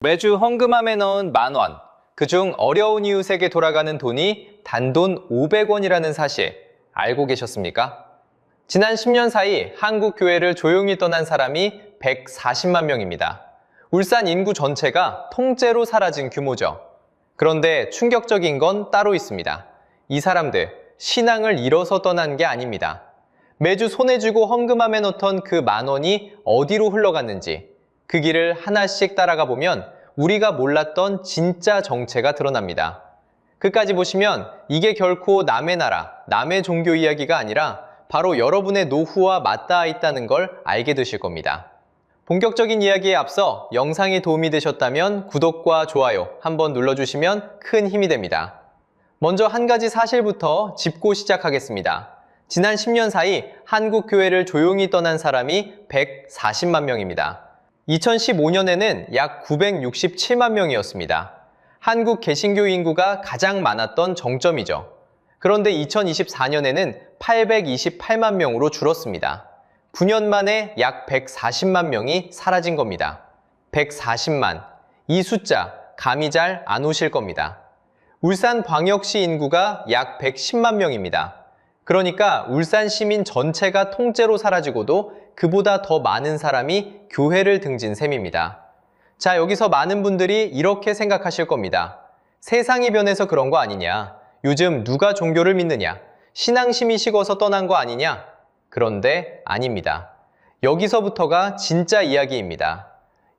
매주 헌금함에 넣은 10,000원, 그중 어려운 이웃에게 돌아가는 돈이 단돈 500원이라는 사실 알고 계셨습니까? 지난 10년 사이 한국 교회를 조용히 떠난 사람이 140만 명입니다. 울산 인구 전체가 통째로 사라진 규모죠. 그런데 충격적인 건 따로 있습니다. 이 사람들, 신앙을 잃어서 떠난 게 아닙니다. 매주 손에 쥐고 헌금함에 넣던 그 10,000원이 어디로 흘러갔는지, 그 길을 하나씩 따라가 보면 우리가 몰랐던 진짜 정체가 드러납니다. 끝까지 보시면 이게 결코 남의 나라, 남의 종교 이야기가 아니라 바로 여러분의 노후와 맞닿아 있다는 걸 알게 되실 겁니다. 본격적인 이야기에 앞서 영상이 도움이 되셨다면 구독과 좋아요 한번 눌러주시면 큰 힘이 됩니다. 먼저 한 가지 사실부터 짚고 시작하겠습니다. 지난 10년 사이 한국 교회를 조용히 떠난 사람이 140만 명입니다. 2015년에는 약 967만 명이었습니다. 한국 개신교 인구가 가장 많았던 정점이죠. 그런데 2024년에는 828만 명으로 줄었습니다. 9년 만에 약 140만 명이 사라진 겁니다. 140만. 이 숫자 감이 잘 안 오실 겁니다. 울산광역시 인구가 약 110만 명입니다. 그러니까 울산 시민 전체가 통째로 사라지고도 그보다 더 많은 사람이 교회를 등진 셈입니다. 자, 여기서 많은 분들이 이렇게 생각하실 겁니다. 세상이 변해서 그런 거 아니냐? 요즘 누가 종교를 믿느냐? 신앙심이 식어서 떠난 거 아니냐? 그런데 아닙니다. 여기서부터가 진짜 이야기입니다.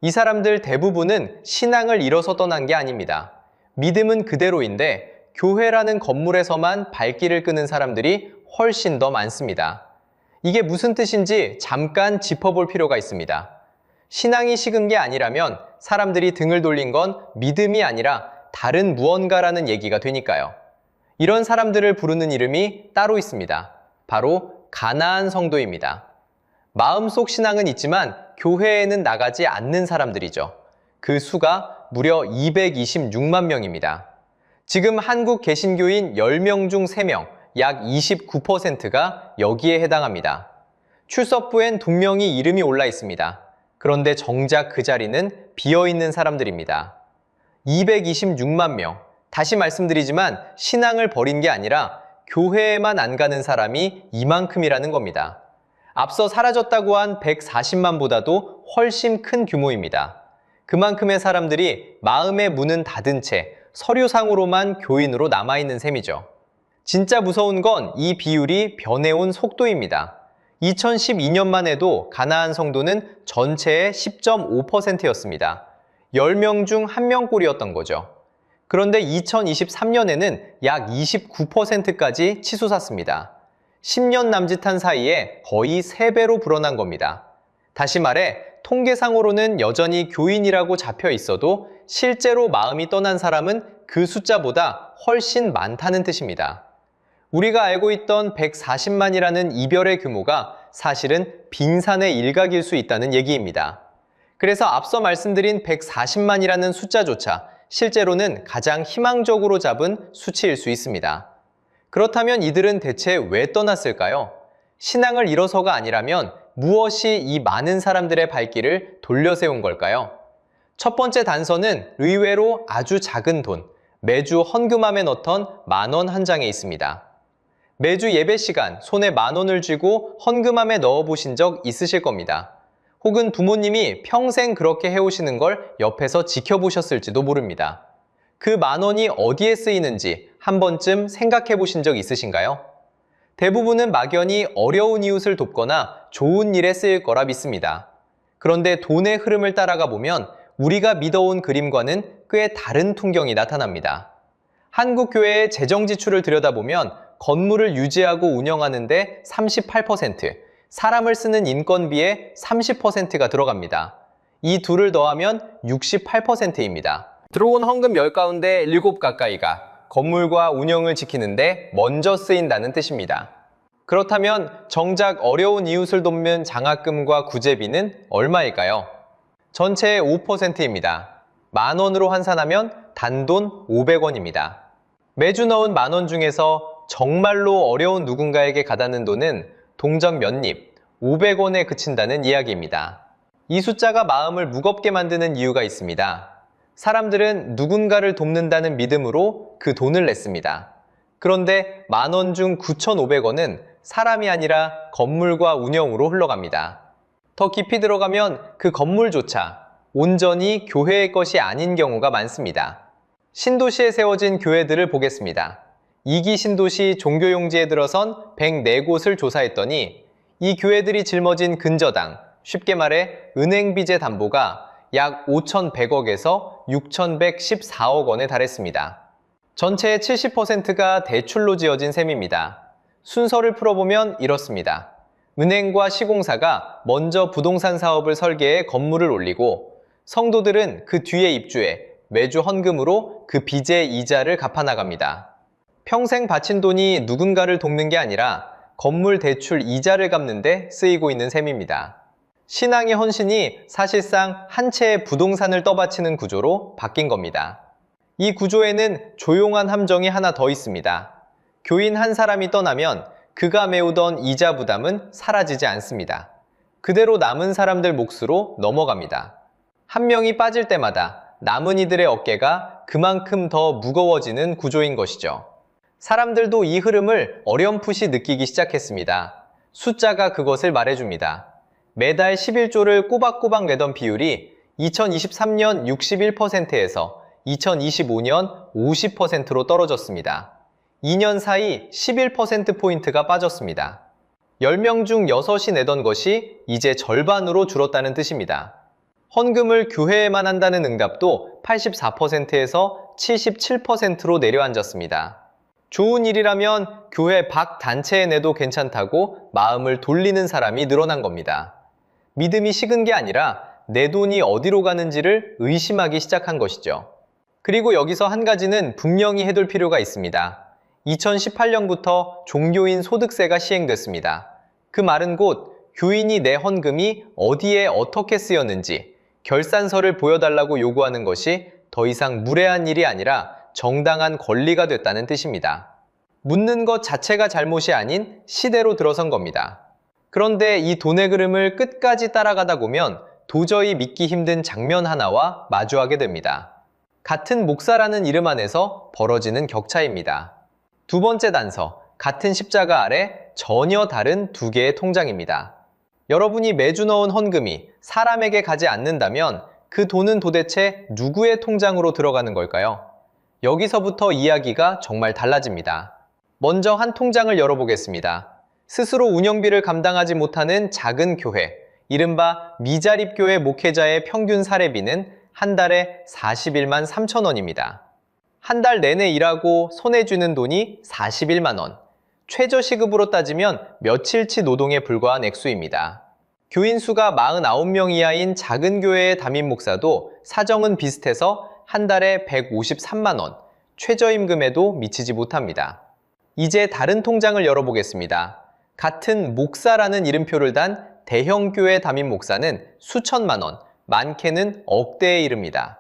이 사람들 대부분은 신앙을 잃어서 떠난 게 아닙니다. 믿음은 그대로인데 교회라는 건물에서만 발길을 끄는 사람들이 훨씬 더 많습니다. 이게 무슨 뜻인지 잠깐 짚어볼 필요가 있습니다. 신앙이 식은 게 아니라면 사람들이 등을 돌린 건 믿음이 아니라 다른 무언가라는 얘기가 되니까요. 이런 사람들을 부르는 이름이 따로 있습니다. 바로 가나안 성도입니다. 마음속 신앙은 있지만 교회에는 나가지 않는 사람들이죠. 그 수가 무려 226만 명입니다. 지금 한국 개신교인 10명 중 3명, 약 29%가 여기에 해당합니다. 출석부엔 동명이 이름이 올라 있습니다. 그런데 정작 그 자리는 비어있는 사람들입니다. 226만 명. 다시 말씀드리지만 신앙을 버린 게 아니라 교회에만 안 가는 사람이 이만큼이라는 겁니다. 앞서 사라졌다고 한 140만보다도 훨씬 큰 규모입니다. 그만큼의 사람들이 마음의 문은 닫은 채 서류상으로만 교인으로 남아있는 셈이죠. 진짜 무서운 건 이 비율이 변해온 속도입니다. 2012년만 해도 가나안 성도는 전체의 10.5%였습니다. 10명 중 1명꼴이었던 거죠. 그런데 2023년에는 약 29%까지 치솟았습니다. 10년 남짓한 사이에 거의 3배로 불어난 겁니다. 다시 말해 통계상으로는 여전히 교인이라고 잡혀 있어도 실제로 마음이 떠난 사람은 그 숫자보다 훨씬 많다는 뜻입니다. 우리가 알고 있던 140만이라는 이별의 규모가 사실은 빙산의 일각일 수 있다는 얘기입니다. 그래서 앞서 말씀드린 140만이라는 숫자조차 실제로는 가장 희망적으로 잡은 수치일 수 있습니다. 그렇다면 이들은 대체 왜 떠났을까요? 신앙을 잃어서가 아니라면 무엇이 이 많은 사람들의 발길을 돌려세운 걸까요? 첫 번째 단서는 의외로 아주 작은 돈, 매주 헌금함에 넣던 10,000원 한 장에 있습니다. 매주 예배 시간 손에 10,000원을 쥐고 헌금함에 넣어보신 적 있으실 겁니다. 혹은 부모님이 평생 그렇게 해오시는 걸 옆에서 지켜보셨을지도 모릅니다. 그 10,000원이 어디에 쓰이는지 한 번쯤 생각해 보신 적 있으신가요? 대부분은 막연히 어려운 이웃을 돕거나 좋은 일에 쓰일 거라 믿습니다. 그런데 돈의 흐름을 따라가 보면 우리가 믿어온 그림과는 꽤 다른 풍경이 나타납니다. 한국 교회의 재정 지출을 들여다보면 건물을 유지하고 운영하는 데 38%, 사람을 쓰는 인건비에 30%가 들어갑니다. 이 둘을 더하면 68%입니다. 들어온 헌금 10 가운데 7 가까이가 건물과 운영을 지키는데 먼저 쓰인다는 뜻입니다. 그렇다면 정작 어려운 이웃을 돕는 장학금과 구제비는 얼마일까요? 전체의 5%입니다. 10,000원으로 환산하면 단돈 500원입니다. 매주 넣은 10,000원 중에서 정말로 어려운 누군가에게 가닿는 돈은 동전 몇 입, 500원에 그친다는 이야기입니다. 이 숫자가 마음을 무겁게 만드는 이유가 있습니다. 사람들은 누군가를 돕는다는 믿음으로 그 돈을 냈습니다. 그런데 10,000원 중 9,500원은 사람이 아니라 건물과 운영으로 흘러갑니다. 더 깊이 들어가면 그 건물조차 온전히 교회의 것이 아닌 경우가 많습니다. 신도시에 세워진 교회들을 보겠습니다. 2기 신도시 종교용지에 들어선 104곳을 조사했더니 이 교회들이 짊어진 근저당, 쉽게 말해 은행빚의 담보가 약 5,100억에서 6,114억 원에 달했습니다. 전체의 70%가 대출로 지어진 셈입니다. 순서를 풀어보면 이렇습니다. 은행과 시공사가 먼저 부동산 사업을 설계해 건물을 올리고 성도들은 그 뒤에 입주해 매주 헌금으로 그 빚의 이자를 갚아나갑니다. 평생 바친 돈이 누군가를 돕는 게 아니라 건물 대출 이자를 갚는 데 쓰이고 있는 셈입니다. 신앙의 헌신이 사실상 한 채의 부동산을 떠받치는 구조로 바뀐 겁니다. 이 구조에는 조용한 함정이 하나 더 있습니다. 교인 한 사람이 떠나면 그가 메우던 이자 부담은 사라지지 않습니다. 그대로 남은 사람들 몫으로 넘어갑니다. 한 명이 빠질 때마다 남은 이들의 어깨가 그만큼 더 무거워지는 구조인 것이죠. 사람들도 이 흐름을 어렴풋이 느끼기 시작했습니다. 숫자가 그것을 말해줍니다. 매달 11조를 꼬박꼬박 내던 비율이 2023년 61%에서 2025년 50%로 떨어졌습니다. 2년 사이 11%포인트가 빠졌습니다. 10명 중 6이 내던 것이 이제 절반으로 줄었다는 뜻입니다. 헌금을 교회에만 한다는 응답도 84%에서 77%로 내려앉았습니다. 좋은 일이라면 교회 밖 단체에 내도 괜찮다고 마음을 돌리는 사람이 늘어난 겁니다. 믿음이 식은 게 아니라 내 돈이 어디로 가는지를 의심하기 시작한 것이죠. 그리고 여기서 한 가지는 분명히 해둘 필요가 있습니다. 2018년부터 종교인 소득세가 시행됐습니다. 그 말은 곧 교인이 내 헌금이 어디에 어떻게 쓰였는지 결산서를 보여달라고 요구하는 것이 더 이상 무례한 일이 아니라 정당한 권리가 됐다는 뜻입니다. 묻는 것 자체가 잘못이 아닌 시대로 들어선 겁니다. 그런데 이 돈의 흐름을 끝까지 따라가다 보면 도저히 믿기 힘든 장면 하나와 마주하게 됩니다. 같은 목사라는 이름 안에서 벌어지는 격차입니다. 두 번째 단서, 같은 십자가 아래 전혀 다른 두 개의 통장입니다. 여러분이 매주 넣은 헌금이 사람에게 가지 않는다면 그 돈은 도대체 누구의 통장으로 들어가는 걸까요? 여기서부터 이야기가 정말 달라집니다. 먼저 한 통장을 열어보겠습니다. 스스로 운영비를 감당하지 못하는 작은 교회, 이른바 미자립교회 목회자의 평균 사례비는 한 달에 41만 3천 원입니다. 한 달 내내 일하고 손에 쥐는 돈이 41만 원. 최저시급으로 따지면 며칠치 노동에 불과한 액수입니다. 교인 수가 49명 이하인 작은 교회의 담임 목사도 사정은 비슷해서 한 달에 153만 원, 최저임금에도 미치지 못합니다. 이제 다른 통장을 열어보겠습니다. 같은 목사라는 이름표를 단 대형 교회 담임 목사는 수천만 원, 많게는 억대에 이릅니다.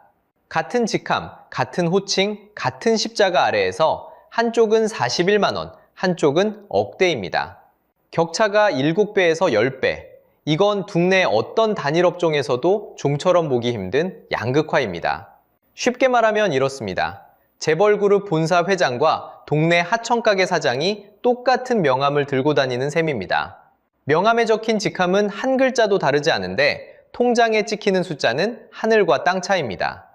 같은 직함, 같은 호칭, 같은 십자가 아래에서 한쪽은 41만 원, 한쪽은 억대입니다. 격차가 7배에서 10배. 이건 국내 어떤 단일 업종에서도 좀처럼 보기 힘든 양극화입니다. 쉽게 말하면 이렇습니다. 재벌그룹 본사 회장과 동네 하청가게 사장이 똑같은 명함을 들고 다니는 셈입니다. 명함에 적힌 직함은 한 글자도 다르지 않은데 통장에 찍히는 숫자는 하늘과 땅 차이입니다.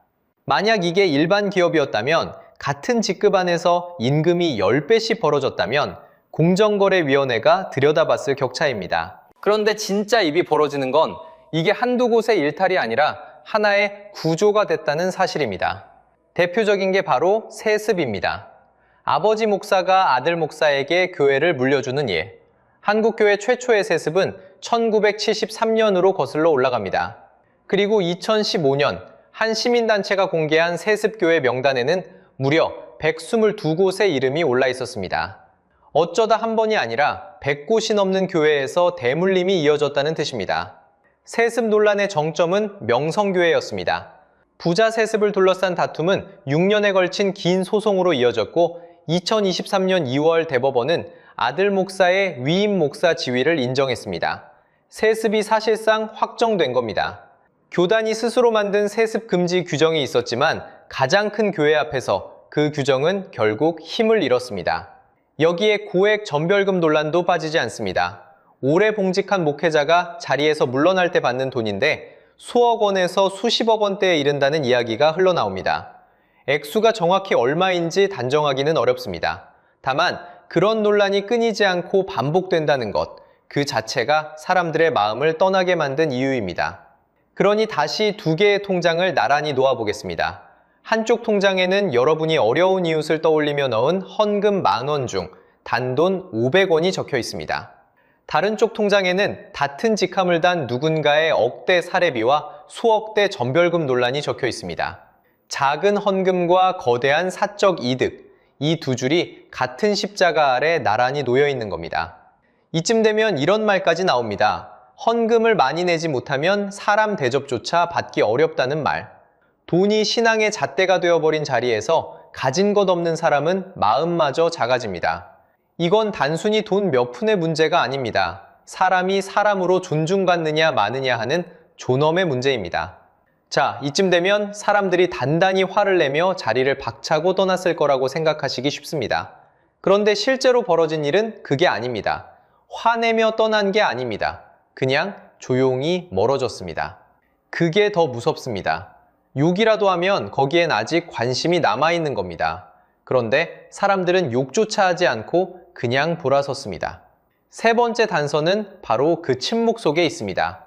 만약 이게 일반 기업이었다면 같은 직급 안에서 임금이 10배씩 벌어졌다면 공정거래위원회가 들여다봤을 격차입니다. 그런데 진짜 입이 벌어지는 건 이게 한두 곳의 일탈이 아니라 하나의 구조가 됐다는 사실입니다. 대표적인 게 바로 세습입니다. 아버지 목사가 아들 목사에게 교회를 물려주는 일. 한국교회 최초의 세습은 1973년으로 거슬러 올라갑니다. 그리고 2015년 한 시민단체가 공개한 세습교회 명단에는 무려 122곳의 이름이 올라 있었습니다. 어쩌다 한 번이 아니라 100곳이 넘는 교회에서 대물림이 이어졌다는 뜻입니다. 세습 논란의 정점은 명성교회였습니다. 부자 세습을 둘러싼 다툼은 6년에 걸친 긴 소송으로 이어졌고 2023년 2월 대법원은 아들 목사의 위임 목사 지위를 인정했습니다. 세습이 사실상 확정된 겁니다. 교단이 스스로 만든 세습 금지 규정이 있었지만 가장 큰 교회 앞에서 그 규정은 결국 힘을 잃었습니다. 여기에 고액 전별금 논란도 빠지지 않습니다. 오래 봉직한 목회자가 자리에서 물러날 때 받는 돈인데 수억 원에서 수십억 원대에 이른다는 이야기가 흘러나옵니다. 액수가 정확히 얼마인지 단정하기는 어렵습니다. 다만 그런 논란이 끊이지 않고 반복된다는 것, 그 자체가 사람들의 마음을 떠나게 만든 이유입니다. 그러니 다시 두 개의 통장을 나란히 놓아보겠습니다. 한쪽 통장에는 여러분이 어려운 이웃을 떠올리며 넣은 헌금 10,000원 중 단돈 500원이 적혀 있습니다. 다른 쪽 통장에는 같은 직함을 단 누군가의 억대 사례비와 수억대 전별금 논란이 적혀 있습니다. 작은 헌금과 거대한 사적 이득, 이 두 줄이 같은 십자가 아래 나란히 놓여 있는 겁니다. 이쯤 되면 이런 말까지 나옵니다. 헌금을 많이 내지 못하면 사람 대접조차 받기 어렵다는 말. 돈이 신앙의 잣대가 되어버린 자리에서 가진 것 없는 사람은 마음마저 작아집니다. 이건 단순히 돈 몇 푼의 문제가 아닙니다. 사람이 사람으로 존중받느냐 마느냐 하는 존엄의 문제입니다. 자, 이쯤 되면 사람들이 단단히 화를 내며 자리를 박차고 떠났을 거라고 생각하시기 쉽습니다. 그런데 실제로 벌어진 일은 그게 아닙니다. 화내며 떠난 게 아닙니다. 그냥 조용히 멀어졌습니다. 그게 더 무섭습니다. 욕이라도 하면 거기엔 아직 관심이 남아있는 겁니다. 그런데 사람들은 욕조차 하지 않고 그냥 돌아섰습니다. 세 번째 단서는 바로 그 침묵 속에 있습니다.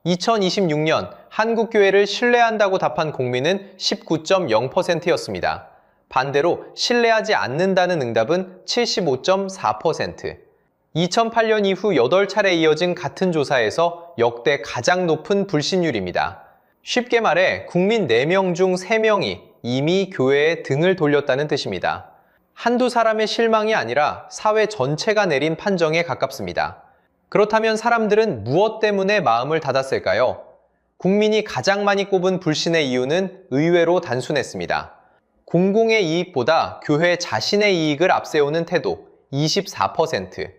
2026년 한국교회를 신뢰한다고 답한 국민은 19.0%였습니다. 반대로 신뢰하지 않는다는 응답은 75.4%. 2008년 이후 8차례 이어진 같은 조사에서 역대 가장 높은 불신율입니다. 쉽게 말해 국민 4명 중 3명이 이미 교회에 등을 돌렸다는 뜻입니다. 한두 사람의 실망이 아니라 사회 전체가 내린 판정에 가깝습니다. 그렇다면 사람들은 무엇 때문에 마음을 닫았을까요? 국민이 가장 많이 꼽은 불신의 이유는 의외로 단순했습니다. 공공의 이익보다 교회 자신의 이익을 앞세우는 태도 24%.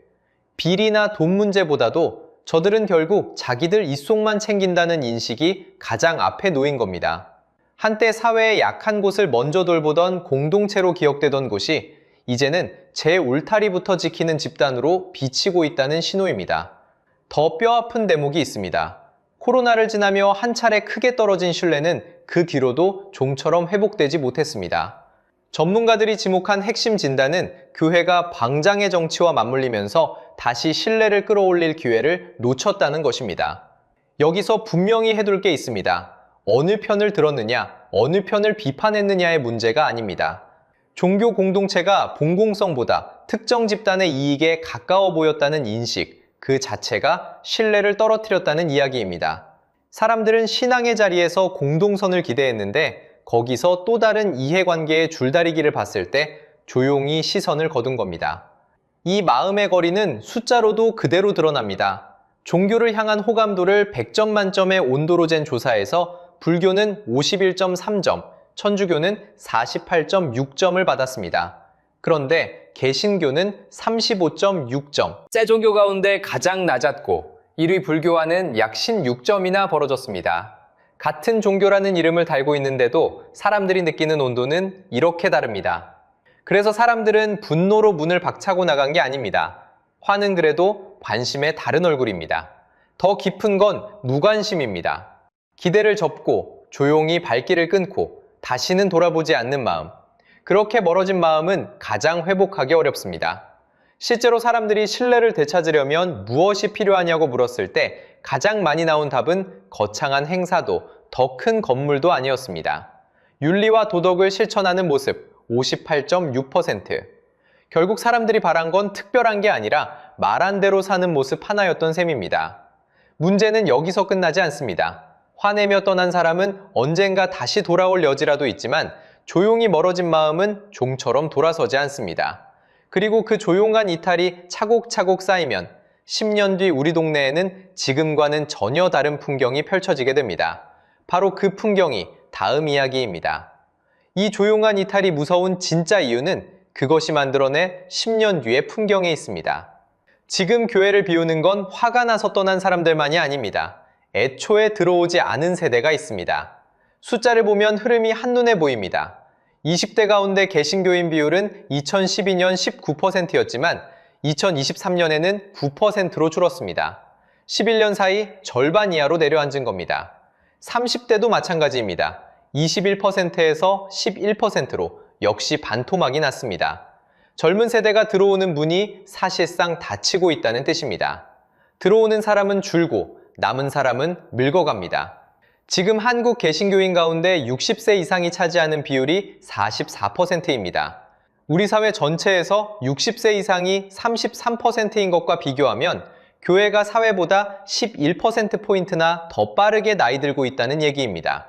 비리나 돈 문제보다도 저들은 결국 자기들 입속만 챙긴다는 인식이 가장 앞에 놓인 겁니다. 한때 사회의 약한 곳을 먼저 돌보던 공동체로 기억되던 곳이 이제는 제 울타리부터 지키는 집단으로 비치고 있다는 신호입니다. 더 뼈아픈 대목이 있습니다. 코로나를 지나며 한 차례 크게 떨어진 신뢰는 그 뒤로도 좀처럼 회복되지 못했습니다. 전문가들이 지목한 핵심 진단은 교회가 방장의 정치와 맞물리면서 다시 신뢰를 끌어올릴 기회를 놓쳤다는 것입니다. 여기서 분명히 해둘 게 있습니다. 어느 편을 들었느냐, 어느 편을 비판했느냐의 문제가 아닙니다. 종교 공동체가 본공성보다 특정 집단의 이익에 가까워 보였다는 인식, 그 자체가 신뢰를 떨어뜨렸다는 이야기입니다. 사람들은 신앙의 자리에서 공동선을 기대했는데 거기서 또 다른 이해관계의 줄다리기를 봤을 때 조용히 시선을 거둔 겁니다. 이 마음의 거리는 숫자로도 그대로 드러납니다. 종교를 향한 호감도를 100점 만점의 온도로 잰 조사에서 불교는 51.3점, 천주교는 48.6점을 받았습니다. 그런데 개신교는 35.6점. 세 종교 가운데 가장 낮았고 1위 불교와는 약 16점이나 벌어졌습니다. 같은 종교라는 이름을 달고 있는데도 사람들이 느끼는 온도는 이렇게 다릅니다. 그래서 사람들은 분노로 문을 박차고 나간 게 아닙니다. 화는 그래도 관심의 다른 얼굴입니다. 더 깊은 건 무관심입니다. 기대를 접고 조용히 발길을 끊고 다시는 돌아보지 않는 마음. 그렇게 멀어진 마음은 가장 회복하기 어렵습니다. 실제로 사람들이 신뢰를 되찾으려면 무엇이 필요하냐고 물었을 때 가장 많이 나온 답은 거창한 행사도 더 큰 건물도 아니었습니다. 윤리와 도덕을 실천하는 모습 58.6%. 결국 사람들이 바란 건 특별한 게 아니라 말한 대로 사는 모습 하나였던 셈입니다. 문제는 여기서 끝나지 않습니다. 화내며 떠난 사람은 언젠가 다시 돌아올 여지라도 있지만 조용히 멀어진 마음은 종처럼 돌아서지 않습니다. 그리고 그 조용한 이탈이 차곡차곡 쌓이면 10년 뒤 우리 동네에는 지금과는 전혀 다른 풍경이 펼쳐지게 됩니다. 바로 그 풍경이 다음 이야기입니다. 이 조용한 이탈이 무서운 진짜 이유는 그것이 만들어낸 10년 뒤의 풍경에 있습니다. 지금 교회를 비우는 건 화가 나서 떠난 사람들만이 아닙니다. 애초에 들어오지 않은 세대가 있습니다. 숫자를 보면 흐름이 한눈에 보입니다. 20대 가운데 개신교인 비율은 2012년 19%였지만 2023년에는 9%로 줄었습니다. 11년 사이 절반 이하로 내려앉은 겁니다. 30대도 마찬가지입니다. 21%에서 11%로 역시 반토막이 났습니다. 젊은 세대가 들어오는 문이 사실상 닫히고 있다는 뜻입니다. 들어오는 사람은 줄고 남은 사람은 늙어갑니다. 지금 한국 개신교인 가운데 60세 이상이 차지하는 비율이 44%입니다. 우리 사회 전체에서 60세 이상이 33%인 것과 비교하면 교회가 사회보다 11%포인트나 더 빠르게 나이 들고 있다는 얘기입니다.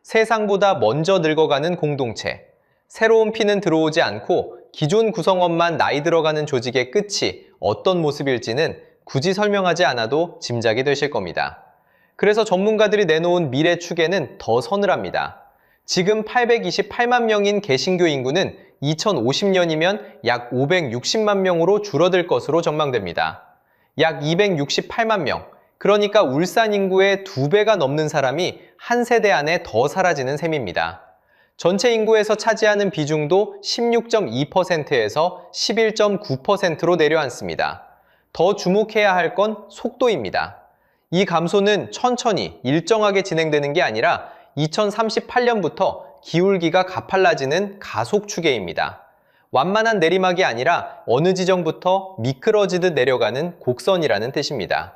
세상보다 먼저 늙어가는 공동체, 새로운 피는 들어오지 않고 기존 구성원만 나이 들어가는 조직의 끝이 어떤 모습일지는 굳이 설명하지 않아도 짐작이 되실 겁니다. 그래서 전문가들이 내놓은 미래 추계는 더 서늘합니다. 지금 828만 명인 개신교 인구는 2050년이면 약 560만 명으로 줄어들 것으로 전망됩니다. 약 268만 명, 그러니까 울산 인구의 2배가 넘는 사람이 한 세대 안에 더 사라지는 셈입니다. 전체 인구에서 차지하는 비중도 16.2%에서 11.9%로 내려앉습니다. 더 주목해야 할 건 속도입니다. 이 감소는 천천히 일정하게 진행되는 게 아니라 2038년부터 기울기가 가팔라지는 가속 추계입니다. 완만한 내리막이 아니라 어느 지점부터 미끄러지듯 내려가는 곡선이라는 뜻입니다.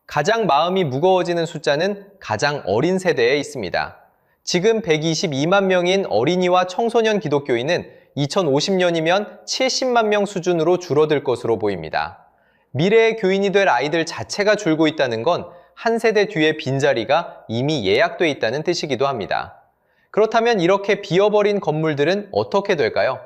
가장 마음이 무거워지는 숫자는 가장 어린 세대에 있습니다. 지금 122만 명인 어린이와 청소년 기독교인은 2050년이면 70만 명 수준으로 줄어들 것으로 보입니다. 미래의 교인이 될 아이들 자체가 줄고 있다는 건 한 세대 뒤의 빈자리가 이미 예약돼 있다는 뜻이기도 합니다. 그렇다면 이렇게 비어버린 건물들은 어떻게 될까요?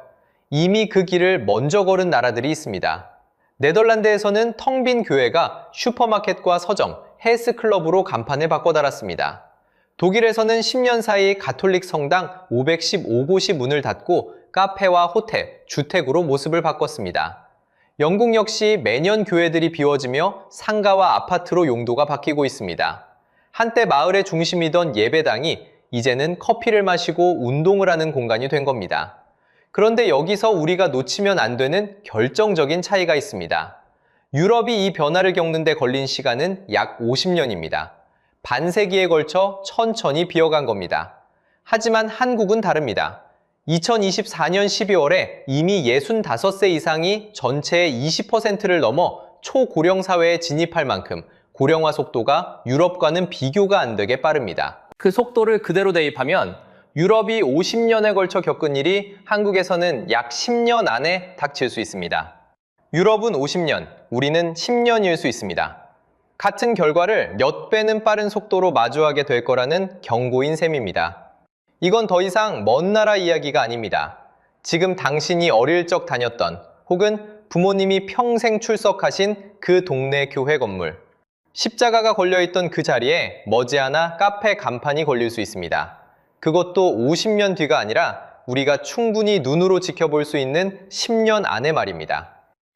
이미 그 길을 먼저 걸은 나라들이 있습니다. 네덜란드에서는 텅 빈 교회가 슈퍼마켓과 서점, 헬스클럽으로 간판을 바꿔달았습니다. 독일에서는 10년 사이 가톨릭 성당 515곳이 문을 닫고 카페와 호텔, 주택으로 모습을 바꿨습니다. 영국 역시 매년 교회들이 비워지며 상가와 아파트로 용도가 바뀌고 있습니다. 한때 마을의 중심이던 예배당이 이제는 커피를 마시고 운동을 하는 공간이 된 겁니다. 그런데 여기서 우리가 놓치면 안 되는 결정적인 차이가 있습니다. 유럽이 이 변화를 겪는 데 걸린 시간은 약 50년입니다. 반세기에 걸쳐 천천히 비어간 겁니다. 하지만 한국은 다릅니다. 2024년 12월에 이미 65세 이상이 전체의 20%를 넘어 초고령 사회에 진입할 만큼 고령화 속도가 유럽과는 비교가 안 되게 빠릅니다. 그 속도를 그대로 대입하면 유럽이 50년에 걸쳐 겪은 일이 한국에서는 약 10년 안에 닥칠 수 있습니다. 유럽은 50년, 우리는 10년일 수 있습니다. 같은 결과를 몇 배는 빠른 속도로 마주하게 될 거라는 경고인 셈입니다. 이건 더 이상 먼 나라 이야기가 아닙니다. 지금 당신이 어릴 적 다녔던 혹은 부모님이 평생 출석하신 그 동네 교회 건물, 십자가가 걸려있던 그 자리에 머지않아 카페 간판이 걸릴 수 있습니다. 그것도 50년 뒤가 아니라 우리가 충분히 눈으로 지켜볼 수 있는 10년 안에 말입니다.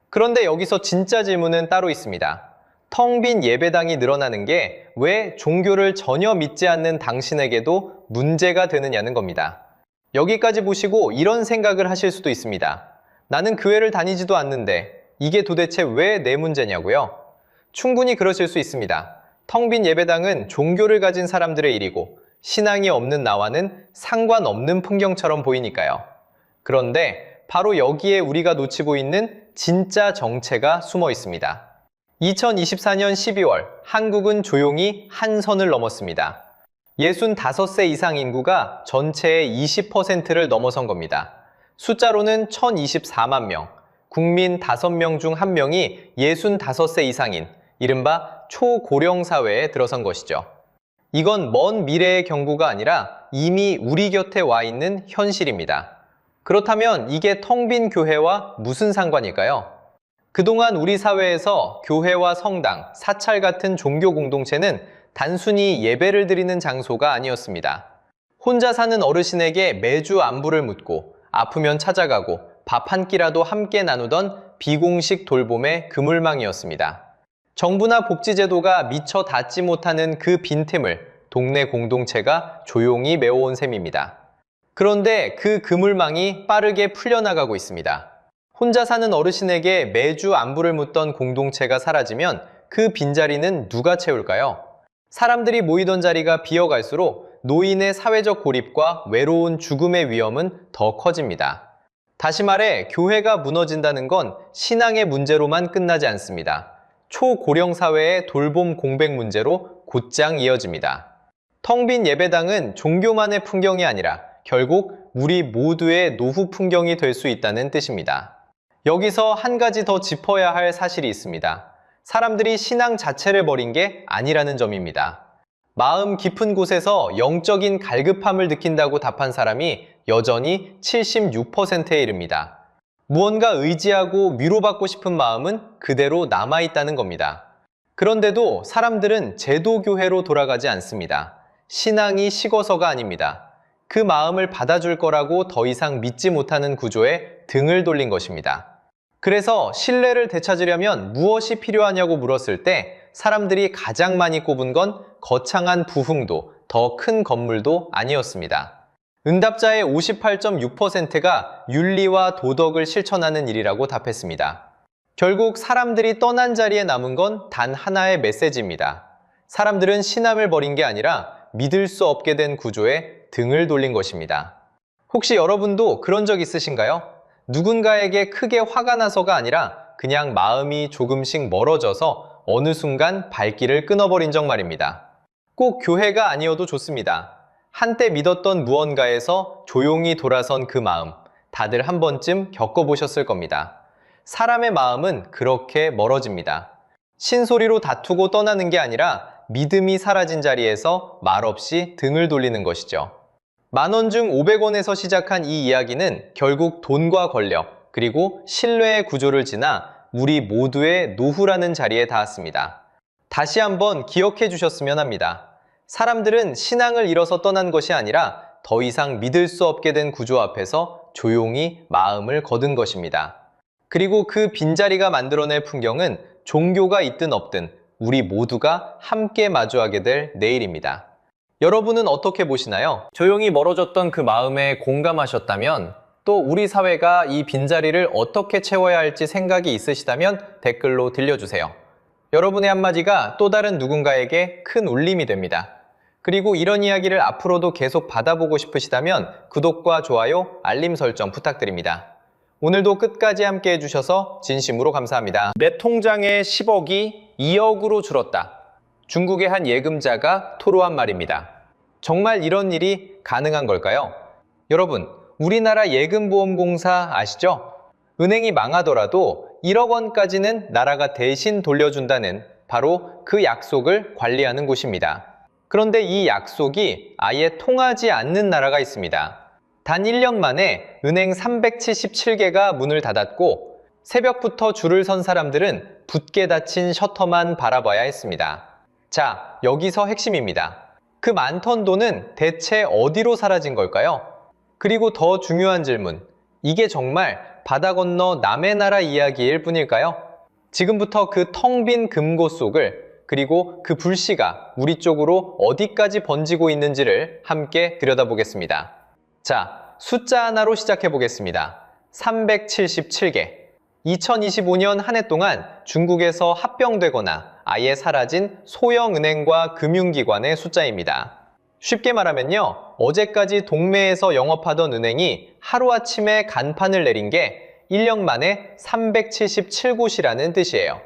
그런데 여기서 진짜 질문은 따로 있습니다. 텅 빈 예배당이 늘어나는 게 왜 종교를 전혀 믿지 않는 당신에게도 문제가 되느냐는 겁니다. 여기까지 보시고 이런 생각을 하실 수도 있습니다. 나는 교회를 다니지도 않는데 이게 도대체 왜 내 문제냐고요? 충분히 그러실 수 있습니다. 텅 빈 예배당은 종교를 가진 사람들의 일이고 신앙이 없는 나와는 상관없는 풍경처럼 보이니까요. 그런데 바로 여기에 우리가 놓치고 있는 진짜 정체가 숨어 있습니다. 2024년 12월 한국은 조용히 한 선을 넘었습니다. 65세 이상 인구가 전체의 20%를 넘어선 겁니다. 숫자로는 1024만 명, 국민 5명 중 1명이 65세 이상인 이른바 초고령 사회에 들어선 것이죠. 이건 먼 미래의 경고가 아니라 이미 우리 곁에 와 있는 현실입니다. 그렇다면 이게 텅 빈 교회와 무슨 상관일까요? 그동안 우리 사회에서 교회와 성당, 사찰 같은 종교 공동체는 단순히 예배를 드리는 장소가 아니었습니다. 혼자 사는 어르신에게 매주 안부를 묻고 아프면 찾아가고 밥 한 끼라도 함께 나누던 비공식 돌봄의 그물망이었습니다. 정부나 복지제도가 미처 닿지 못하는 그 빈틈을 동네 공동체가 조용히 메워온 셈입니다. 그런데 그 그물망이 빠르게 풀려나가고 있습니다. 혼자 사는 어르신에게 매주 안부를 묻던 공동체가 사라지면 그 빈자리는 누가 채울까요? 사람들이 모이던 자리가 비어갈수록 노인의 사회적 고립과 외로운 죽음의 위험은 더 커집니다. 다시 말해 교회가 무너진다는 건 신앙의 문제로만 끝나지 않습니다. 초고령 사회의 돌봄 공백 문제로 곧장 이어집니다. 텅 빈 예배당은 종교만의 풍경이 아니라 결국 우리 모두의 노후 풍경이 될 수 있다는 뜻입니다. 여기서 한 가지 더 짚어야 할 사실이 있습니다. 사람들이 신앙 자체를 버린 게 아니라는 점입니다. 마음 깊은 곳에서 영적인 갈급함을 느낀다고 답한 사람이 여전히 76%에 이릅니다. 무언가 의지하고 위로받고 싶은 마음은 그대로 남아있다는 겁니다. 그런데도 사람들은 제도교회로 돌아가지 않습니다. 신앙이 식어서가 아닙니다. 그 마음을 받아줄 거라고 더 이상 믿지 못하는 구조에 등을 돌린 것입니다. 그래서 신뢰를 되찾으려면 무엇이 필요하냐고 물었을 때 사람들이 가장 많이 꼽은 건 거창한 부흥도, 더 큰 건물도 아니었습니다. 응답자의 58.6%가 윤리와 도덕을 실천하는 일이라고 답했습니다. 결국 사람들이 떠난 자리에 남은 건 단 하나의 메시지입니다. 사람들은 신앙을 버린 게 아니라 믿을 수 없게 된 구조에 등을 돌린 것입니다. 혹시 여러분도 그런 적 있으신가요? 누군가에게 크게 화가 나서가 아니라 그냥 마음이 조금씩 멀어져서 어느 순간 발길을 끊어버린 적 말입니다. 꼭 교회가 아니어도 좋습니다. 한때 믿었던 무언가에서 조용히 돌아선 그 마음, 다들 한 번쯤 겪어보셨을 겁니다. 사람의 마음은 그렇게 멀어집니다. 신소리로 다투고 떠나는 게 아니라 믿음이 사라진 자리에서 말없이 등을 돌리는 것이죠. 10,000원 중 500원에서 시작한 이 이야기는 결국 돈과 권력, 그리고 신뢰의 구조를 지나 우리 모두의 노후라는 자리에 닿았습니다. 다시 한번 기억해 주셨으면 합니다. 사람들은 신앙을 잃어서 떠난 것이 아니라 더 이상 믿을 수 없게 된 구조 앞에서 조용히 마음을 거둔 것입니다. 그리고 그 빈자리가 만들어낼 풍경은 종교가 있든 없든 우리 모두가 함께 마주하게 될 내일입니다. 여러분은 어떻게 보시나요? 조용히 멀어졌던 그 마음에 공감하셨다면, 또 우리 사회가 이 빈자리를 어떻게 채워야 할지 생각이 있으시다면 댓글로 들려주세요. 여러분의 한마디가 또 다른 누군가에게 큰 울림이 됩니다. 그리고 이런 이야기를 앞으로도 계속 받아보고 싶으시다면 구독과 좋아요, 알림 설정 부탁드립니다. 오늘도 끝까지 함께 해주셔서 진심으로 감사합니다. 내 통장의 10억이 2억으로 줄었다. 중국의 한 예금자가 토로한 말입니다. 정말 이런 일이 가능한 걸까요? 여러분, 우리나라 예금보험공사 아시죠? 은행이 망하더라도 1억 원까지는 나라가 대신 돌려준다는 바로 그 약속을 관리하는 곳입니다. 그런데 이 약속이 아예 통하지 않는 나라가 있습니다. 단 1년 만에 은행 377개가 문을 닫았고 새벽부터 줄을 선 사람들은 붓게 닫힌 셔터만 바라봐야 했습니다. 자, 여기서 핵심입니다. 그 많던 돈은 대체 어디로 사라진 걸까요? 그리고 더 중요한 질문, 이게 정말 바다 건너 남의 나라 이야기일 뿐일까요? 지금부터 그 텅 빈 금고 속을, 그리고 그 불씨가 우리 쪽으로 어디까지 번지고 있는지를 함께 들여다보겠습니다. 자, 숫자 하나로 시작해 보겠습니다. 377개. 2025년 한 해 동안 중국에서 합병되거나 아예 사라진 소형 은행과 금융기관의 숫자입니다. 쉽게 말하면요, 어제까지 동매에서 영업하던 은행이 하루아침에 간판을 내린 게 1년 만에 377곳이라는 뜻이에요.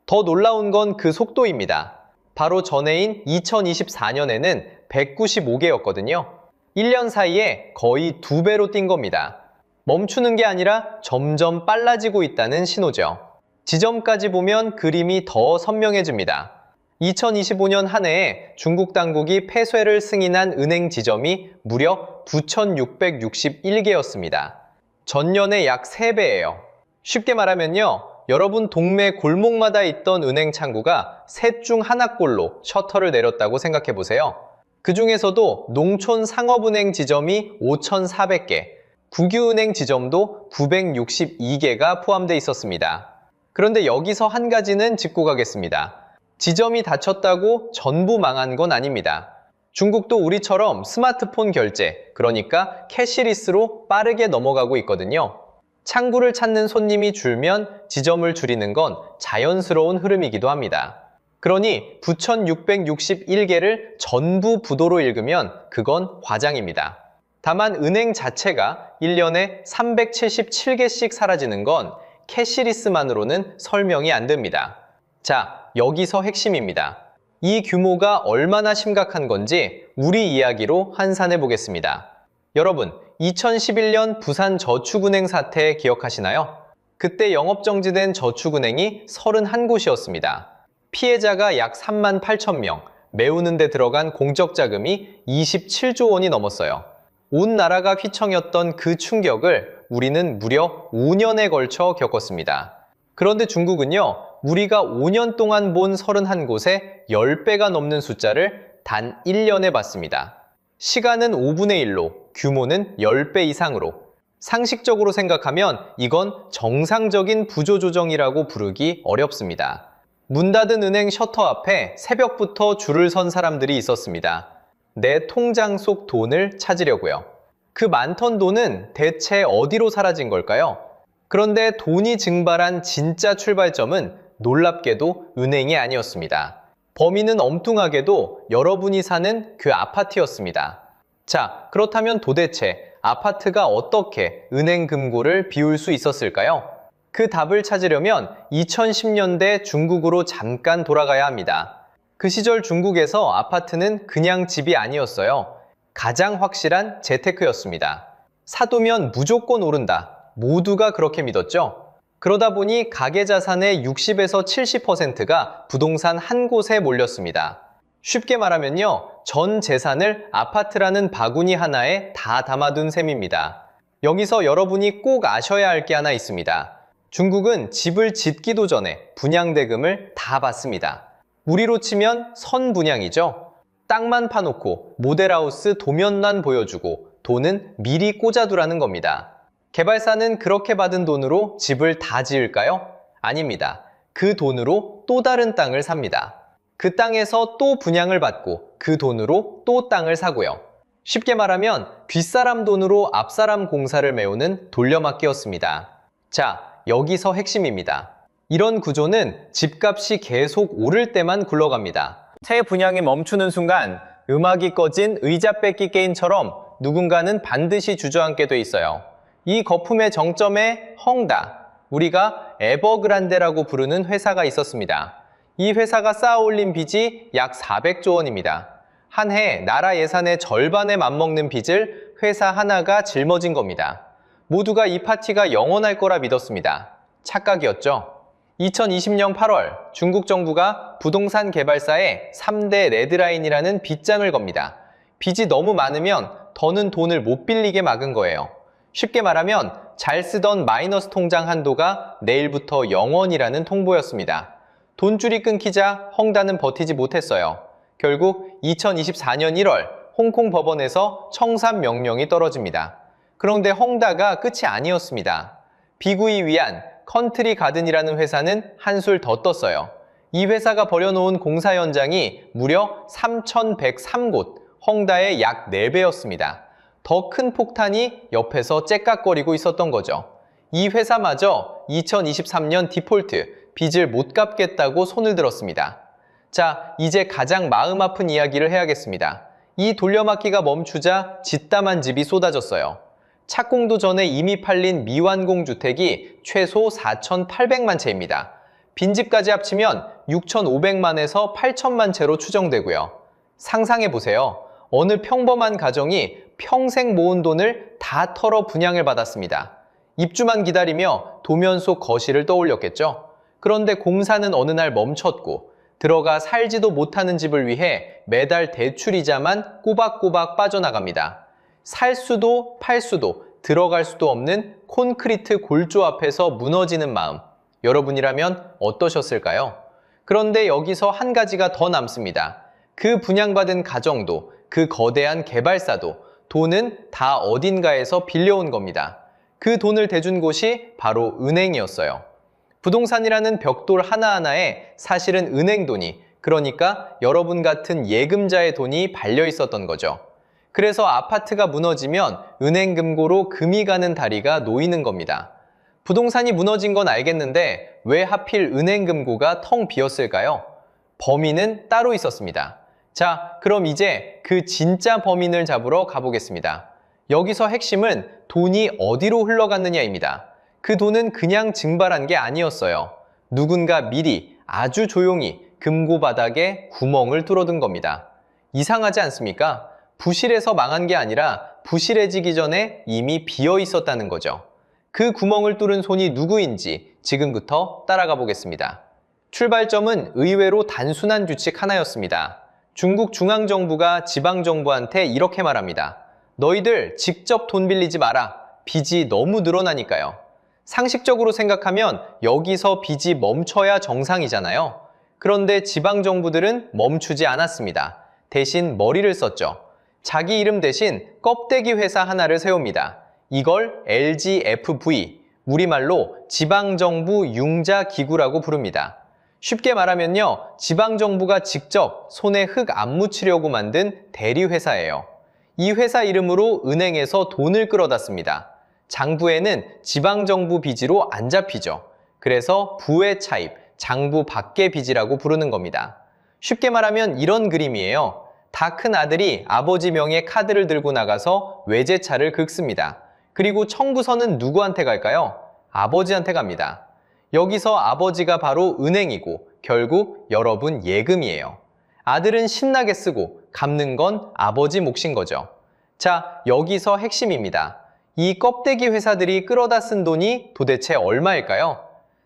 더 놀라운 건 그 속도입니다. 바로 전해인 2024년에는 195개였거든요. 1년 사이에 거의 2배로 뛴 겁니다. 멈추는 게 아니라 점점 빨라지고 있다는 신호죠. 지점까지 보면 그림이 더 선명해집니다. 2025년 한 해에 중국 당국이 폐쇄를 승인한 은행 지점이 무려 9,661개였습니다. 전년의 약 3배예요. 쉽게 말하면요, 여러분 동네 골목마다 있던 은행 창구가 셋 중 하나꼴로 셔터를 내렸다고 생각해 보세요. 그 중에서도 농촌 상업은행 지점이 5,400개, 국유은행 지점도 962개가 포함되어 있었습니다. 그런데 여기서 한 가지는 짚고 가겠습니다. 지점이 닫혔다고 전부 망한 건 아닙니다. 중국도 우리처럼 스마트폰 결제, 그러니까 캐시리스로 빠르게 넘어가고 있거든요. 창구를 찾는 손님이 줄면 지점을 줄이는 건 자연스러운 흐름이기도 합니다. 그러니 9,661개를 전부 부도로 읽으면 그건 과장입니다. 다만 은행 자체가 1년에 377개씩 사라지는 건 캐시리스만으로는 설명이 안 됩니다. 자, 여기서 핵심입니다. 이 규모가 얼마나 심각한 건지 우리 이야기로 환산해 보겠습니다. 여러분, 2011년 부산저축은행 사태 기억하시나요? 그때 영업정지된 저축은행이 31곳이었습니다. 피해자가 약 3만 8천 명, 메우는 데 들어간 공적자금이 27조 원이 넘었어요. 온 나라가 휘청였던 그 충격을 우리는 무려 5년에 걸쳐 겪었습니다. 그런데 중국은요, 우리가 5년 동안 본 31곳에 10배가 넘는 숫자를 단 1년에 봤습니다. 시간은 5분의 1로, 규모는 10배 이상으로. 상식적으로 생각하면 이건 정상적인 부조조정이라고 부르기 어렵습니다. 문 닫은 은행 셔터 앞에 새벽부터 줄을 선 사람들이 있었습니다. 내 통장 속 돈을 찾으려고요. 그 많던 돈은 대체 어디로 사라진 걸까요? 그런데 돈이 증발한 진짜 출발점은 놀랍게도 은행이 아니었습니다. 범인은 엉뚱하게도 여러분이 사는 그 아파트였습니다. 자, 그렇다면 도대체 아파트가 어떻게 은행 금고를 비울 수 있었을까요? 그 답을 찾으려면 2010년대 중국으로 잠깐 돌아가야 합니다. 그 시절 중국에서 아파트는 그냥 집이 아니었어요. 가장 확실한 재테크였습니다. 사두면 무조건 오른다. 모두가 그렇게 믿었죠. 그러다 보니 가계자산의 60에서 70%가 부동산 한 곳에 몰렸습니다. 쉽게 말하면요, 전 재산을 아파트라는 바구니 하나에 다 담아둔 셈입니다. 여기서 여러분이 꼭 아셔야 할 게 하나 있습니다. 중국은 집을 짓기도 전에 분양대금을 다 받습니다. 우리로 치면 선분양이죠. 땅만 파놓고 모델하우스 도면만 보여주고 돈은 미리 꽂아두라는 겁니다. 개발사는 그렇게 받은 돈으로 집을 다 지을까요? 아닙니다. 그 돈으로 또 다른 땅을 삽니다. 그 땅에서 또 분양을 받고 그 돈으로 또 땅을 사고요. 쉽게 말하면 뒷사람 돈으로 앞사람 공사를 메우는 돌려막기였습니다. 자, 여기서 핵심입니다. 이런 구조는 집값이 계속 오를 때만 굴러갑니다. 새 분양이 멈추는 순간 음악이 꺼진 의자 뺏기 게임처럼 누군가는 반드시 주저앉게 돼 있어요. 이 거품의 정점에 헝다, 우리가 에버그란데라고 부르는 회사가 있었습니다. 이 회사가 쌓아올린 빚이 약 400조 원입니다. 한 해 나라 예산의 절반에 맞먹는 빚을 회사 하나가 짊어진 겁니다. 모두가 이 파티가 영원할 거라 믿었습니다. 착각이었죠. 2020년 8월 중국 정부가 부동산 개발사에 3대 레드라인이라는 빚장을 겁니다. 빚이 너무 많으면 더는 돈을 못 빌리게 막은 거예요. 쉽게 말하면 잘 쓰던 마이너스 통장 한도가 내일부터 0원이라는 통보였습니다. 돈줄이 끊기자 헝다는 버티지 못했어요. 결국 2024년 1월 홍콩 법원에서 청산 명령이 떨어집니다. 그런데 헝다가 끝이 아니었습니다. 비구이 위안 컨트리 가든이라는 회사는 한술 더 떴어요. 이 회사가 버려놓은 공사 현장이 무려 3,103곳, 헝다의 약 4배였습니다. 더 큰 폭탄이 옆에서 째깍거리고 있었던 거죠. 이 회사마저 2023년 디폴트, 빚을 못 갚겠다고 손을 들었습니다. 자, 이제 가장 마음 아픈 이야기를 해야겠습니다. 이 돌려막기가 멈추자 짓담한 집이 쏟아졌어요. 착공도 전에 이미 팔린 미완공 주택이 최소 4,800만 채입니다. 빈집까지 합치면 6,500만에서 8천만 채로 추정되고요. 상상해보세요. 어느 평범한 가정이 평생 모은 돈을 다 털어 분양을 받았습니다. 입주만 기다리며 도면 속 거실을 떠올렸겠죠. 그런데 공사는 어느 날 멈췄고 들어가 살지도 못하는 집을 위해 매달 대출이자만 꼬박꼬박 빠져나갑니다. 살 수도 팔 수도 들어갈 수도 없는 콘크리트 골조 앞에서 무너지는 마음. 여러분이라면 어떠셨을까요? 그런데 여기서 한 가지가 더 남습니다. 그 분양받은 가정도 그 거대한 개발사도 돈은 다 어딘가에서 빌려온 겁니다. 그 돈을 대준 곳이 바로 은행이었어요. 부동산이라는 벽돌 하나하나에 사실은 은행 돈이 그러니까 여러분 같은 예금자의 돈이 발려 있었던 거죠. 그래서 아파트가 무너지면 은행 금고로 금이 가는 다리가 놓이는 겁니다. 부동산이 무너진 건 알겠는데 왜 하필 은행 금고가 텅 비었을까요? 범인은 따로 있었습니다. 자, 그럼 이제 그 진짜 범인을 잡으러 가보겠습니다. 여기서 핵심은 돈이 어디로 흘러갔느냐입니다. 그 돈은 그냥 증발한 게 아니었어요. 누군가 미리 아주 조용히 금고 바닥에 구멍을 뚫어둔 겁니다. 이상하지 않습니까? 부실해서 망한 게 아니라 부실해지기 전에 이미 비어 있었다는 거죠. 그 구멍을 뚫은 손이 누구인지 지금부터 따라가 보겠습니다. 출발점은 의외로 단순한 규칙 하나였습니다. 중국 중앙정부가 지방정부한테 이렇게 말합니다. 너희들 직접 돈 빌리지 마라. 빚이 너무 늘어나니까요. 상식적으로 생각하면 여기서 빚이 멈춰야 정상이잖아요. 그런데 지방정부들은 멈추지 않았습니다. 대신 머리를 썼죠. 자기 이름 대신 껍데기 회사 하나를 세웁니다. 이걸 LGFV, 우리말로 지방정부 융자기구라고 부릅니다. 쉽게 말하면요, 지방정부가 직접 손에 흙 안 묻히려고 만든 대리회사예요. 이 회사 이름으로 은행에서 돈을 끌어다 씁니다. 장부에는 지방정부 빚으로 안 잡히죠. 그래서 부의 차입, 장부 밖의 빚이라고 부르는 겁니다. 쉽게 말하면 이런 그림이에요. 다 큰 아들이 아버지 명의 카드를 들고 나가서 외제차를 긁습니다. 그리고 청구서는 누구한테 갈까요? 아버지한테 갑니다. 여기서 아버지가 바로 은행이고 결국 여러분 예금이에요. 아들은 신나게 쓰고 갚는 건 아버지 몫인 거죠. 자, 여기서 핵심입니다. 이 껍데기 회사들이 끌어다 쓴 돈이 도대체 얼마일까요?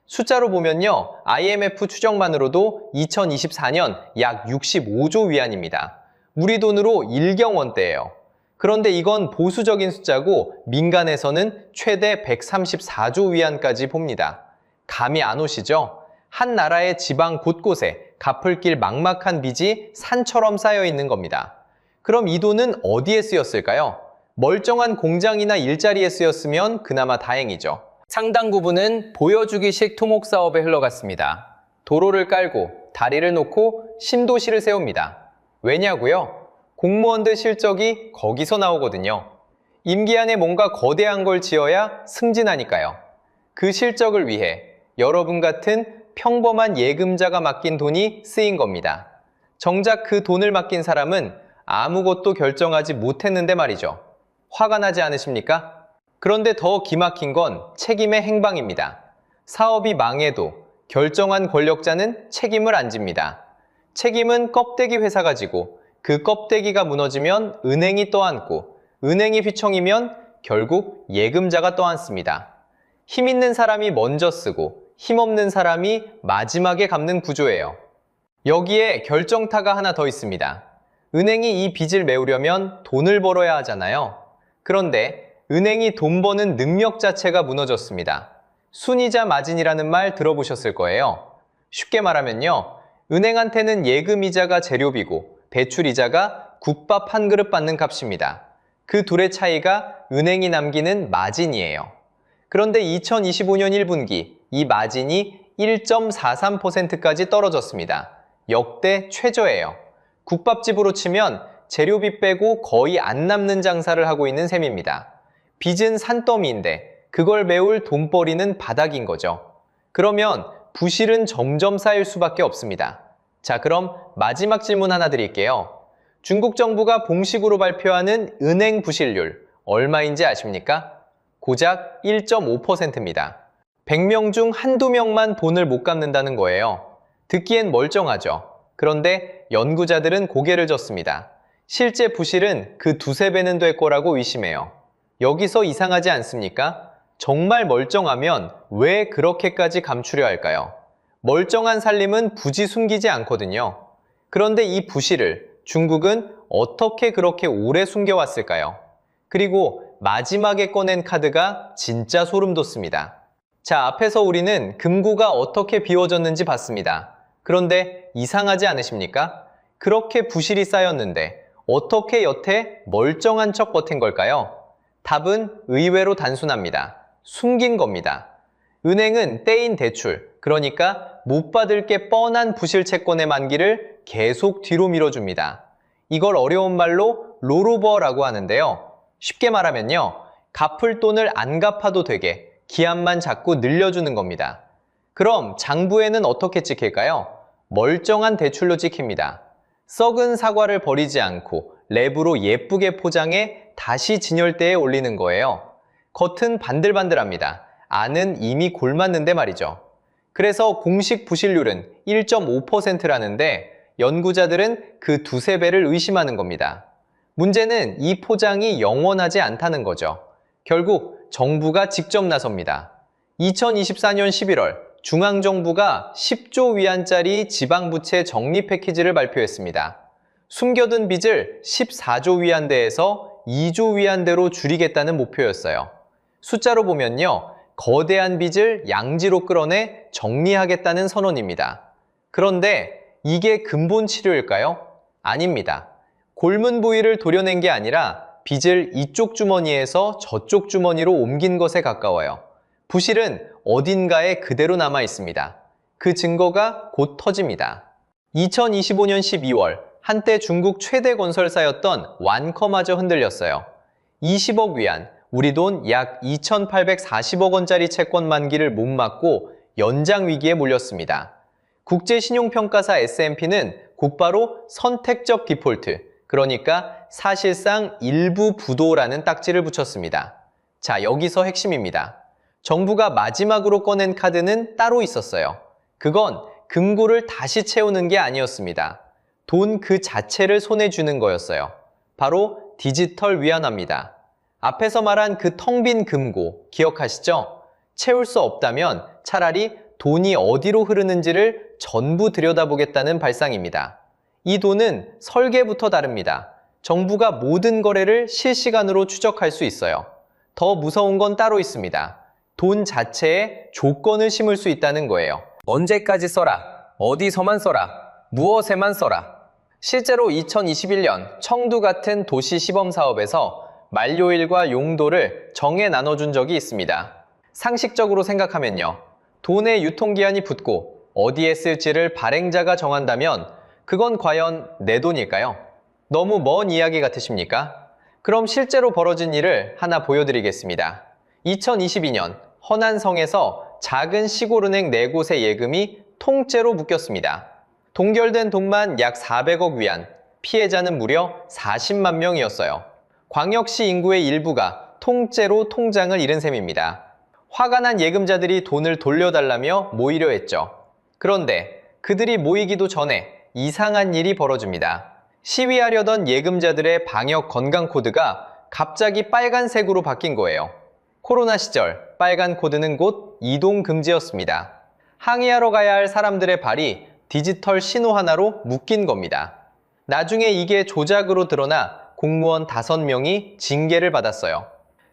숫자로 보면요, IMF 추정만으로도 2024년 약 65조 위안입니다. 우리 돈으로 1경원대예요. 그런데 이건 보수적인 숫자고 민간에서는 최대 134조 위안까지 봅니다. 감이 안 오시죠? 한 나라의 지방 곳곳에 갚을 길 막막한 빚이 산처럼 쌓여 있는 겁니다. 그럼 이 돈은 어디에 쓰였을까요? 멀쩡한 공장이나 일자리에 쓰였으면 그나마 다행이죠. 상당 부분은 보여주기식 토목사업에 흘러갔습니다. 도로를 깔고 다리를 놓고 신도시를 세웁니다. 왜냐고요? 공무원들 실적이 거기서 나오거든요. 임기 안에 뭔가 거대한 걸 지어야 승진하니까요. 그 실적을 위해 여러분 같은 평범한 예금자가 맡긴 돈이 쓰인 겁니다. 정작 그 돈을 맡긴 사람은 아무것도 결정하지 못했는데 말이죠. 화가 나지 않으십니까? 그런데 더 기막힌 건 책임의 행방입니다. 사업이 망해도 결정한 권력자는 책임을 안 집니다. 책임은 껍데기 회사가 지고 그 껍데기가 무너지면 은행이 떠안고 은행이 휘청이면 결국 예금자가 떠안습니다. 힘 있는 사람이 먼저 쓰고 힘없는 사람이 마지막에 갚는 구조예요. 여기에 결정타가 하나 더 있습니다. 은행이 이 빚을 메우려면 돈을 벌어야 하잖아요. 그런데 은행이 돈 버는 능력 자체가 무너졌습니다. 순이자 마진이라는 말 들어보셨을 거예요. 쉽게 말하면요, 은행한테는 예금이자가 재료비고 대출이자가 국밥 한 그릇 받는 값입니다. 그 둘의 차이가 은행이 남기는 마진이에요. 그런데 2025년 1분기 이 마진이 1.43%까지 떨어졌습니다. 역대 최저예요. 국밥집으로 치면 재료비 빼고 거의 안 남는 장사를 하고 있는 셈입니다. 빚은 산더미인데 그걸 메울 돈벌이는 바닥인 거죠. 그러면 부실은 점점 쌓일 수밖에 없습니다. 자, 그럼 마지막 질문 하나 드릴게요. 중국 정부가 공식으로 발표하는 은행 부실률 얼마인지 아십니까? 고작 1.5%입니다. 100명 중 한두 명만 돈을 못 갚는다는 거예요. 듣기엔 멀쩡하죠. 그런데 연구자들은 고개를 젓습니다. 실제 부실은 그 두세 배는 될 거라고 의심해요. 여기서 이상하지 않습니까? 정말 멀쩡하면 왜 그렇게까지 감추려 할까요? 멀쩡한 살림은 굳이 숨기지 않거든요. 그런데 이 부실을 중국은 어떻게 그렇게 오래 숨겨왔을까요? 그리고 마지막에 꺼낸 카드가 진짜 소름 돋습니다. 자, 앞에서 우리는 금고가 어떻게 비워졌는지 봤습니다. 그런데 이상하지 않으십니까? 그렇게 부실이 쌓였는데 어떻게 여태 멀쩡한 척 버틴 걸까요? 답은 의외로 단순합니다. 숨긴 겁니다. 은행은 떼인 대출, 그러니까 못 받을 게 뻔한 부실 채권의 만기를 계속 뒤로 밀어줍니다. 이걸 어려운 말로 롤오버라고 하는데요. 쉽게 말하면요, 갚을 돈을 안 갚아도 되게 기한만 자꾸 늘려주는 겁니다. 그럼 장부에는 어떻게 찍힐까요? 멀쩡한 대출로 찍힙니다. 썩은 사과를 버리지 않고 랩으로 예쁘게 포장해 다시 진열대에 올리는 거예요. 겉은 반들반들합니다. 안은 이미 골맞는데 말이죠. 그래서 공식 부실률은 1.5%라는데 연구자들은 그 두세 배를 의심하는 겁니다. 문제는 이 포장이 영원하지 않다는 거죠. 결국 정부가 직접 나섭니다. 2024년 11월 중앙정부가 10조 위안짜리 지방부채 정리 패키지를 발표했습니다. 숨겨둔 빚을 14조 위안대에서 2조 위안대로 줄이겠다는 목표였어요. 숫자로 보면요, 거대한 빚을 양지로 끌어내 정리하겠다는 선언입니다. 그런데 이게 근본 치료일까요? 아닙니다. 골문 부위를 도려낸 게 아니라 빚을 이쪽 주머니에서 저쪽 주머니로 옮긴 것에 가까워요. 부실은 어딘가에 그대로 남아 있습니다. 그 증거가 곧 터집니다. 2025년 12월 한때 중국 최대 건설사였던 완커마저 흔들렸어요. 20억 위안, 우리 돈 약 2,840억 원짜리 채권 만기를 못 막고 연장 위기에 몰렸습니다. 국제신용평가사 S&P는 곧바로 선택적 디폴트, 그러니까 사실상 일부 부도라는 딱지를 붙였습니다. 자, 여기서 핵심입니다. 정부가 마지막으로 꺼낸 카드는 따로 있었어요. 그건 금고를 다시 채우는 게 아니었습니다. 돈 그 자체를 손에 쥐는 거였어요. 바로 디지털 위안화입니다. 앞에서 말한 그 텅 빈 금고 기억하시죠? 채울 수 없다면 차라리 돈이 어디로 흐르는지를 전부 들여다보겠다는 발상입니다. 이 돈은 설계부터 다릅니다. 정부가 모든 거래를 실시간으로 추적할 수 있어요. 더 무서운 건 따로 있습니다. 돈 자체에 조건을 심을 수 있다는 거예요. 언제까지 써라, 어디서만 써라, 무엇에만 써라. 실제로 2021년 청두 같은 도시 시범 사업에서 만료일과 용도를 정해 나눠준 적이 있습니다. 상식적으로 생각하면요, 돈의 유통기한이 붙고 어디에 쓸지를 발행자가 정한다면 그건 과연 내 돈일까요? 너무 먼 이야기 같으십니까? 그럼 실제로 벌어진 일을 하나 보여드리겠습니다. 2022년 허난성에서 작은 시골은행 4곳의 예금이 통째로 묶였습니다. 동결된 돈만 약 400억 위안, 피해자는 무려 40만 명이었어요. 광역시 인구의 일부가 통째로 통장을 잃은 셈입니다. 화가 난 예금자들이 돈을 돌려달라며 모이려 했죠. 그런데 그들이 모이기도 전에 이상한 일이 벌어집니다. 시위하려던 예금자들의 방역 건강 코드가 갑자기 빨간색으로 바뀐 거예요. 코로나 시절 빨간 코드는 곧 이동 금지였습니다. 항의하러 가야 할 사람들의 발이 디지털 신호 하나로 묶인 겁니다. 나중에 이게 조작으로 드러나 공무원 5명이 징계를 받았어요.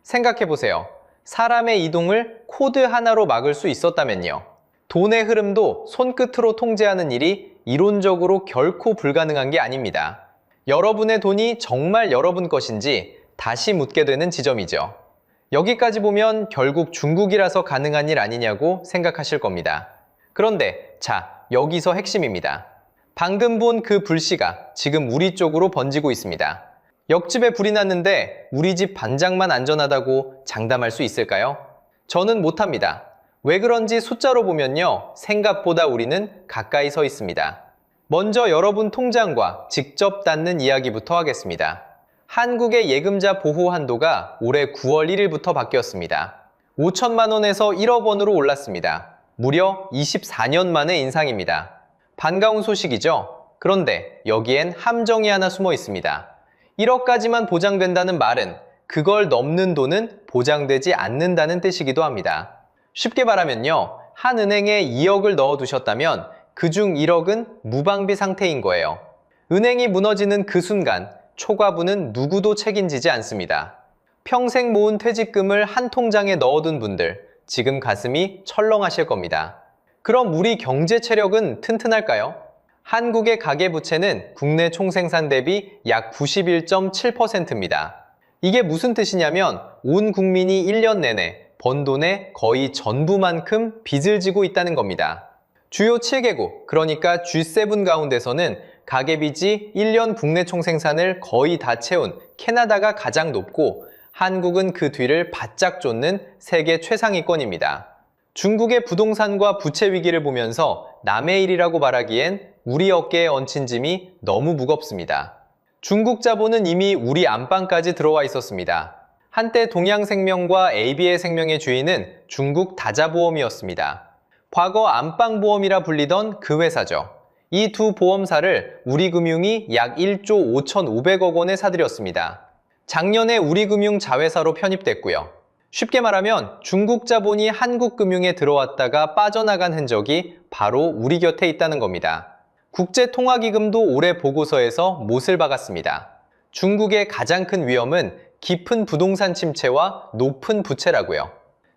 생각해보세요. 사람의 이동을 코드 하나로 막을 수 있었다면요. 돈의 흐름도 손끝으로 통제하는 일이 이론적으로 결코 불가능한 게 아닙니다. 여러분의 돈이 정말 여러분 것인지 다시 묻게 되는 지점이죠. 여기까지 보면 결국 중국이라서 가능한 일 아니냐고 생각하실 겁니다. 그런데 자, 여기서 핵심입니다. 방금 본 그 불씨가 지금 우리 쪽으로 번지고 있습니다. 옆집에 불이 났는데 우리 집 반장만 안전하다고 장담할 수 있을까요? 저는 못합니다. 왜 그런지 숫자로 보면요, 생각보다 우리는 가까이 서 있습니다. 먼저 여러분 통장과 직접 닿는 이야기부터 하겠습니다. 한국의 예금자 보호 한도가 올해 9월 1일부터 바뀌었습니다. 5천만 원에서 1억 원으로 올랐습니다. 무려 24년 만의 인상입니다. 반가운 소식이죠? 그런데 여기엔 함정이 하나 숨어 있습니다. 1억까지만 보장된다는 말은 그걸 넘는 돈은 보장되지 않는다는 뜻이기도 합니다. 쉽게 말하면요, 한 은행에 2억을 넣어두셨다면 그중 1억은 무방비 상태인 거예요. 은행이 무너지는 그 순간 초과분은 누구도 책임지지 않습니다. 평생 모은 퇴직금을 한 통장에 넣어둔 분들, 지금 가슴이 철렁하실 겁니다. 그럼 우리 경제 체력은 튼튼할까요? 한국의 가계부채는 국내 총생산 대비 약 91.7%입니다. 이게 무슨 뜻이냐면 온 국민이 1년 내내 번 돈의 거의 전부만큼 빚을 지고 있다는 겁니다. 주요 7개국, 그러니까 G7 가운데서는 가계빚이 1년 국내 총생산을 거의 다 채운 캐나다가 가장 높고 한국은 그 뒤를 바짝 쫓는 세계 최상위권입니다. 중국의 부동산과 부채 위기를 보면서 남의 일이라고 말하기엔 우리 어깨에 얹힌 짐이 너무 무겁습니다. 중국 자본은 이미 우리 안방까지 들어와 있었습니다. 한때 동양생명과 ABA생명의 주인은 중국 다자보험이었습니다. 과거 안방보험이라 불리던 그 회사죠. 이 두 보험사를 우리금융이 약 1조 5,500억 원에 사들였습니다. 작년에 우리금융 자회사로 편입됐고요. 쉽게 말하면 중국 자본이 한국 금융에 들어왔다가 빠져나간 흔적이 바로 우리 곁에 있다는 겁니다. 국제통화기금도 올해 보고서에서 못을 박았습니다. 중국의 가장 큰 위험은 깊은 부동산 침체와 높은 부채라고요.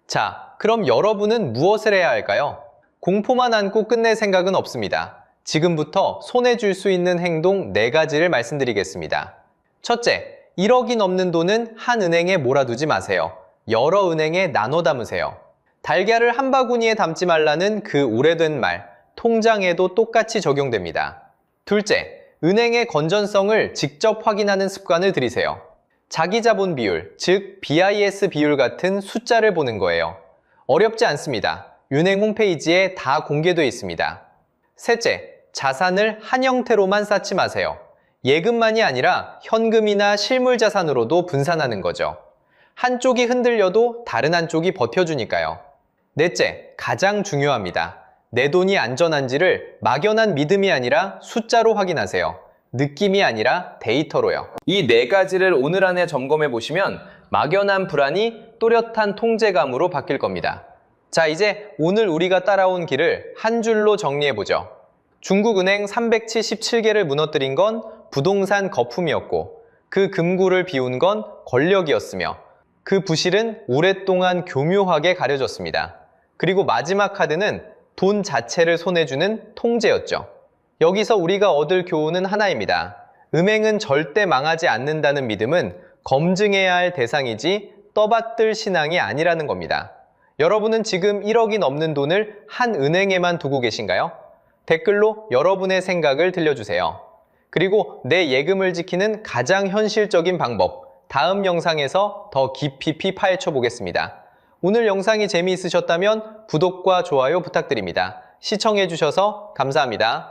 자, 그럼 여러분은 무엇을 해야 할까요? 공포만 안고 끝낼 생각은 없습니다. 지금부터 손에 쥘 수 있는 행동 4가지를 말씀드리겠습니다. 첫째, 1억이 넘는 돈은 한 은행에 몰아두지 마세요. 여러 은행에 나눠 담으세요. 달걀을 한 바구니에 담지 말라는 그 오래된 말, 통장에도 똑같이 적용됩니다. 둘째, 은행의 건전성을 직접 확인하는 습관을 들이세요. 자기자본 비율, 즉 BIS 비율 같은 숫자를 보는 거예요. 어렵지 않습니다. 은행 홈페이지에 다 공개되어 있습니다. 셋째, 자산을 한 형태로만 쌓지 마세요. 예금만이 아니라 현금이나 실물 자산으로도 분산하는 거죠. 한쪽이 흔들려도 다른 한쪽이 버텨주니까요. 넷째, 가장 중요합니다. 내 돈이 안전한지를 막연한 믿음이 아니라 숫자로 확인하세요. 느낌이 아니라 데이터로요. 이 4가지를 오늘 안에 점검해 보시면 막연한 불안이 또렷한 통제감으로 바뀔 겁니다. 자, 이제 오늘 우리가 따라온 길을 한 줄로 정리해 보죠. 중국은행 377개를 무너뜨린 건 부동산 거품이었고 그 금고를 비운 건 권력이었으며 그 부실은 오랫동안 교묘하게 가려졌습니다. 그리고 마지막 카드는 돈 자체를 손에 쥐는 통제였죠. 여기서 우리가 얻을 교훈은 하나입니다. 은행은 절대 망하지 않는다는 믿음은 검증해야 할 대상이지 떠받들 신앙이 아니라는 겁니다. 여러분은 지금 1억이 넘는 돈을 한 은행에만 두고 계신가요? 댓글로 여러분의 생각을 들려주세요. 그리고 내 예금을 지키는 가장 현실적인 방법, 다음 영상에서 더 깊이 파헤쳐 보겠습니다. 오늘 영상이 재미있으셨다면 구독과 좋아요 부탁드립니다. 시청해주셔서 감사합니다.